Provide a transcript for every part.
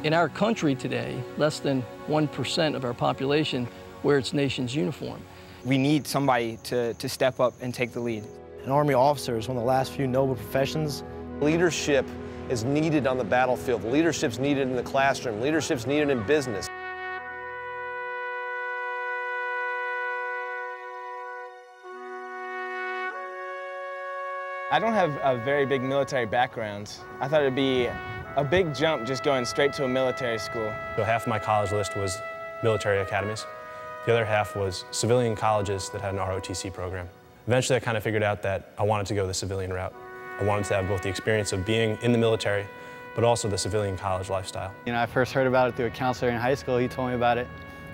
In our country today, less than 1% of our population wear its nation's uniform. We need somebody to step up and take the lead. An Army officer is one of the last few noble professions. Leadership is needed on the battlefield. Leadership's needed in the classroom. Leadership's needed in business. I don't have a very big military background. I thought it'd be a big jump just going straight to a military school. So half of my college list was military academies. The other half was civilian colleges that had an ROTC program. Eventually I kind of figured out that I wanted to go the civilian route. I wanted to have both the experience of being in the military, but also the civilian college lifestyle. You know, I first heard about it through a counselor in high school. He told me about it.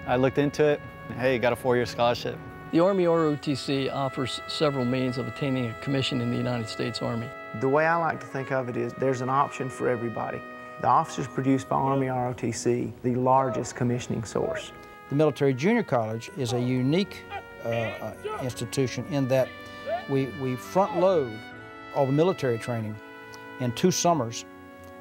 I looked into it. Hey, you got a 4-year scholarship. The Army ROTC offers several means of attaining a commission in the United States Army. The way I like to think of it is there's an option for everybody. The officers produced by Army ROTC, the largest commissioning source. The Military Junior College is a unique institution in that we front load all the military training in 2 summers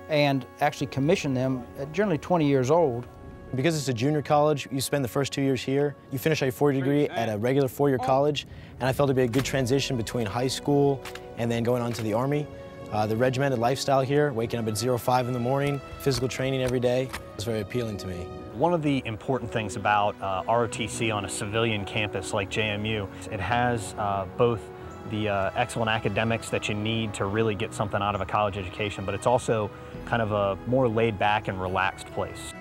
and actually commission them at generally 20 years old. Because it's a junior college, you spend the first 2 years here. You finish a 4-year degree at a regular 4-year college, and I felt it'd be a good transition between high school and then going on to the Army. The regimented lifestyle here, waking up at 05 in the morning, physical training every day, was very appealing to me. One of the important things about ROTC on a civilian campus like JMU, it has both the excellent academics that you need to really get something out of a college education, but it's also kind of a more laid back and relaxed place.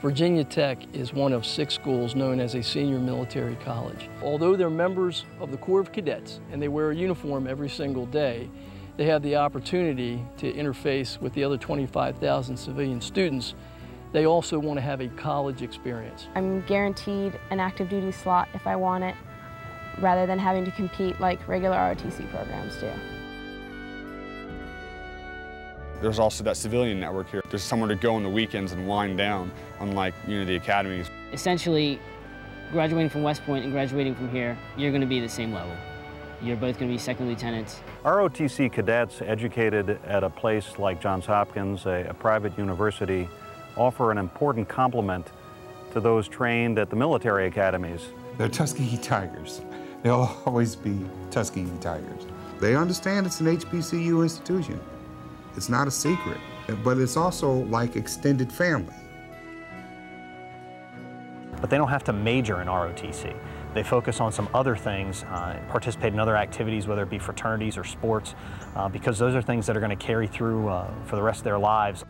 Virginia Tech is one of 6 schools known as a senior military college. Although they're members of the Corps of Cadets and they wear a uniform every single day, they have the opportunity to interface with the other 25,000 civilian students. They also want to have a college experience. I'm guaranteed an active duty slot if I want it, rather than having to compete like regular ROTC programs do. There's also that civilian network here. There's somewhere to go on the weekends and wind down, unlike the academies. Essentially, graduating from West Point and graduating from here, you're going to be the same level. You're both going to be second lieutenants. ROTC cadets educated at a place like Johns Hopkins, a private university, offer an important complement to those trained at the military academies. They're Tuskegee Tigers. They'll always be Tuskegee Tigers. They understand it's an HBCU institution. It's not a secret, but it's also like extended family. But they don't have to major in ROTC. They focus on some other things, participate in other activities, whether it be fraternities or sports, because those are things that are going to carry through for the rest of their lives.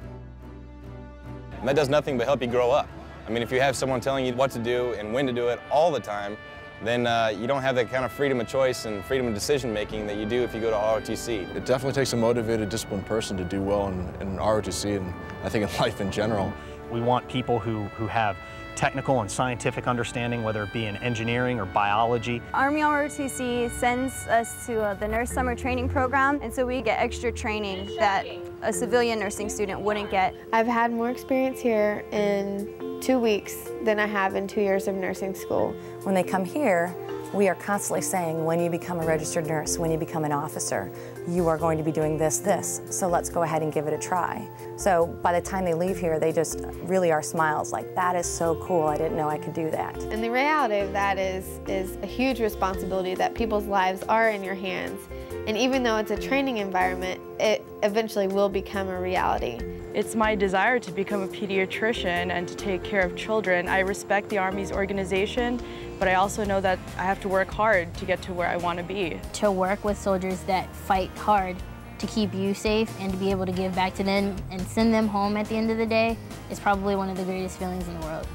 And that does nothing but help you grow up. I mean, if you have someone telling you what to do and when to do it all the time, then you don't have that kind of freedom of choice and freedom of decision-making that you do if you go to ROTC. It definitely takes a motivated, disciplined person to do well in ROTC, and I think in life in general. We want people who have technical and scientific understanding, whether it be in engineering or biology. Army ROTC sends us to the Nurse Summer Training Program, and so we get extra training that a civilian nursing student wouldn't get. I've had more experience here in 2 weeks than I have in 2 years of nursing school. When they come here, we are constantly saying, when you become a registered nurse, when you become an officer, you are going to be doing this, so let's go ahead and give it a try. So by the time they leave here, they just really are smiles like, that is so cool, I didn't know I could do that. And the reality of that is a huge responsibility that people's lives are in your hands. And even though it's a training environment, it eventually will become a reality. It's my desire to become a pediatrician and to take care of children. I respect the Army's organization, but I also know that I have to work hard to get to where I want to be. To work with soldiers that fight hard to keep you safe and to be able to give back to them and send them home at the end of the day is probably one of the greatest feelings in the world.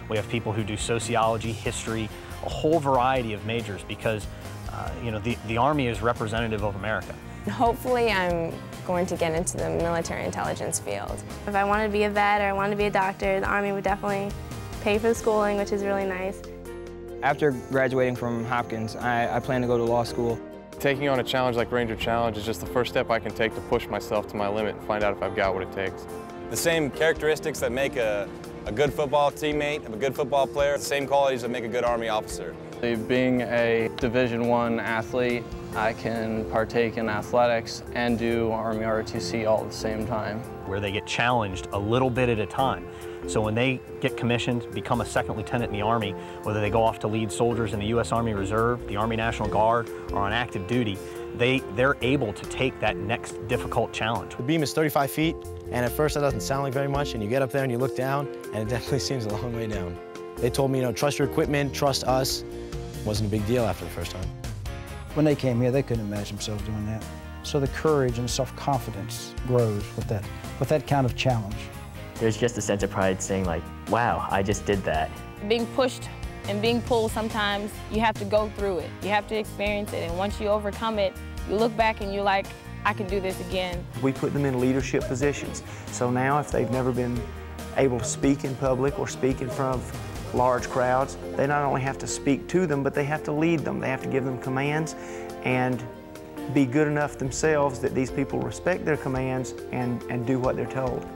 We have people who do sociology, history, a whole variety of majors because the Army is representative of America. Hopefully I'm going to get into the military intelligence field. If I wanted to be a vet or I wanted to be a doctor, the Army would definitely pay for the schooling, which is really nice. After graduating from Hopkins, I plan to go to law school. Taking on a challenge like Ranger Challenge is just the first step I can take to push myself to my limit and find out if I've got what it takes. The same characteristics that make a good football teammate, a good football player, the same qualities that make a good Army officer. Being a Division I athlete, I can partake in athletics and do Army ROTC all at the same time. Where they get challenged a little bit at a time. So when they get commissioned, become a second lieutenant in the Army, whether they go off to lead soldiers in the U.S. Army Reserve, the Army National Guard, or on active duty, they're able to take that next difficult challenge. The beam is 35 feet, and at first that doesn't sound like very much, and you get up there and you look down, and it definitely seems a long way down. They told me, you know, trust your equipment, trust us. Wasn't a big deal after the first time. When they came here, they couldn't imagine themselves doing that. So the courage and self-confidence grows with that kind of challenge. There's just a sense of pride saying like, wow, I just did that. Being pushed and being pulled, sometimes you have to go through it. You have to experience it, and once you overcome it, you look back and you're like, I can do this again. We put them in leadership positions. So now if they've never been able to speak in public or speak in front of large crowds, they not only have to speak to them, but they have to lead them. They have to give them commands and be good enough themselves that these people respect their commands and do what they're told.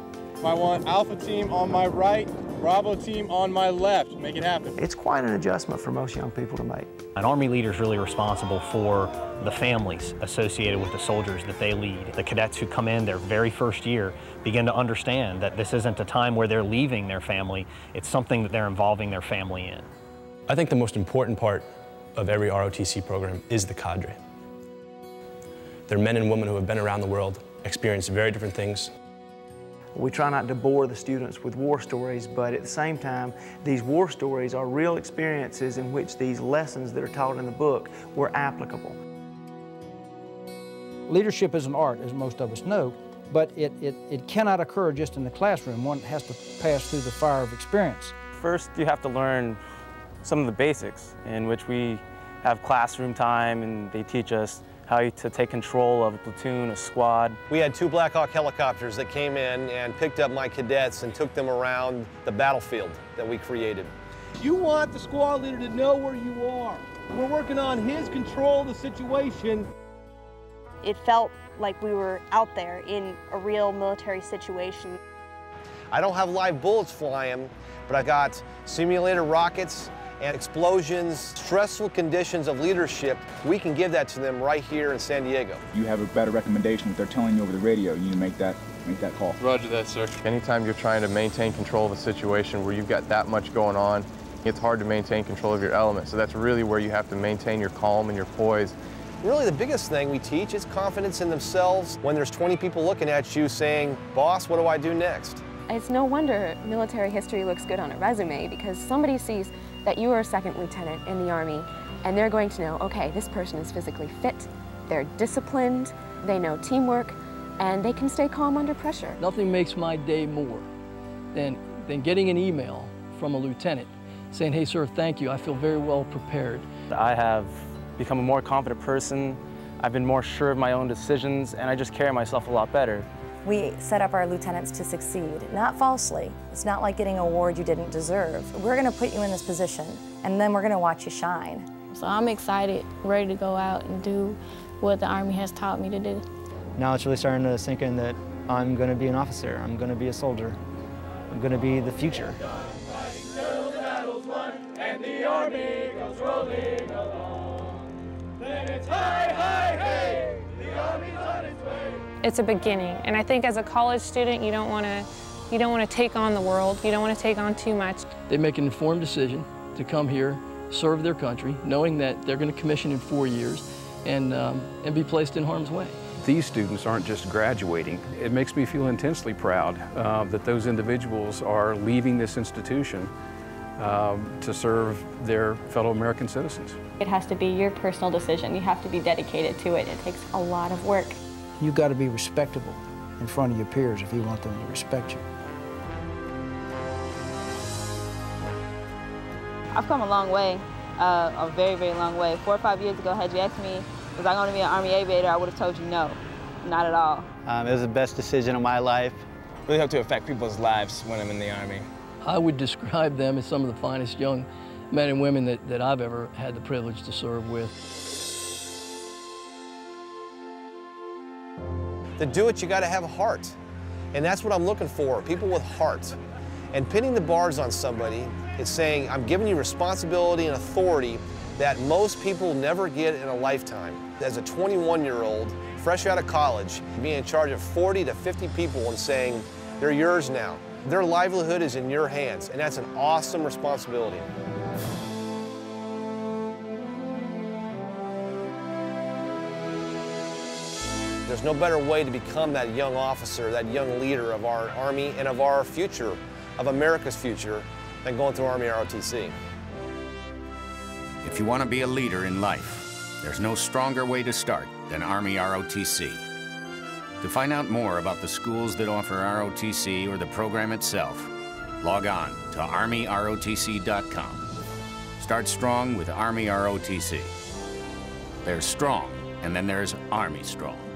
I want Alpha team on my right, Bravo team on my left. Make it happen. It's quite an adjustment for most young people to make. An Army leader is really responsible for the families associated with the soldiers that they lead. The cadets who come in their very first year begin to understand that this isn't a time where they're leaving their family, it's something that they're involving their family in. I think the most important part of every ROTC program is the cadre. They're men and women who have been around the world, experienced very different things. We try not to bore the students with war stories, but at the same time, these war stories are real experiences in which these lessons that are taught in the book were applicable. Leadership is an art, as most of us know, but it cannot occur just in the classroom. One has to pass through the fire of experience. First, you have to learn some of the basics, in which we have classroom time and they teach us how to take control of a platoon, a squad. We had 2 Black Hawk helicopters that came in and picked up my cadets and took them around the battlefield that we created. You want the squad leader to know where you are. We're working on his control of the situation. It felt like we were out there in a real military situation. I don't have live bullets flying, but I got simulated rockets and explosions, stressful conditions of leadership. We can give that to them right here in San Diego. You have a better recommendation if they're telling you over the radio. You need to make that call. Roger that, sir. Anytime you're trying to maintain control of a situation where you've got that much going on, it's hard to maintain control of your element. So that's really where you have to maintain your calm and your poise. Really the biggest thing we teach is confidence in themselves when there's 20 people looking at you saying, boss, what do I do next? It's no wonder military history looks good on a resume, because somebody sees that you are a second lieutenant in the Army, and they're going to know, okay, this person is physically fit, they're disciplined, they know teamwork, and they can stay calm under pressure. Nothing makes my day more than getting an email from a lieutenant saying, hey sir, thank you, I feel very well prepared. I have become a more confident person, I've been more sure of my own decisions, and I just carry myself a lot better. We set up our lieutenants to succeed, not falsely. It's not like getting an award you didn't deserve. We're going to put you in this position, and then we're going to watch you shine. So I'm excited, ready to go out and do what the Army has taught me to do. Now it's really starting to sink in that I'm going to be an officer, I'm going to be a soldier, I'm going to be the future. And the Army goes rolling along. Then it's hi, hi, hey, the Army's on its way. It's a beginning, and I think as a college student, you don't want to take on the world. You don't want to take on too much. They make an informed decision to come here, serve their country, knowing that they're going to commission in 4 years and be placed in harm's way. These students aren't just graduating. It makes me feel intensely proud that those individuals are leaving this institution to serve their fellow American citizens. It has to be your personal decision. You have to be dedicated to it. It takes a lot of work. You've got to be respectable in front of your peers if you want them to respect you. I've come a long way, a very, very long way. 4 or 5 years ago, had you asked me, was I going to be an Army aviator, I would have told you no, not at all. It was the best decision of my life. Really hope to affect people's lives when I'm in the Army. I would describe them as some of the finest young men and women that I've ever had the privilege to serve with. To do it, you got to have a heart. And that's what I'm looking for, people with heart. And pinning the bars on somebody is saying, I'm giving you responsibility and authority that most people never get in a lifetime. As a 21-year-old, fresh out of college, being in charge of 40 to 50 people and saying, they're yours now. Their livelihood is in your hands, and that's an awesome responsibility. There's no better way to become that young officer, that young leader of our Army and of our future, of America's future, than going through Army ROTC. If you want to be a leader in life, there's no stronger way to start than Army ROTC. To find out more about the schools that offer ROTC or the program itself, log on to armyrotc.com. Start strong with Army ROTC. There's strong, and then there's Army Strong.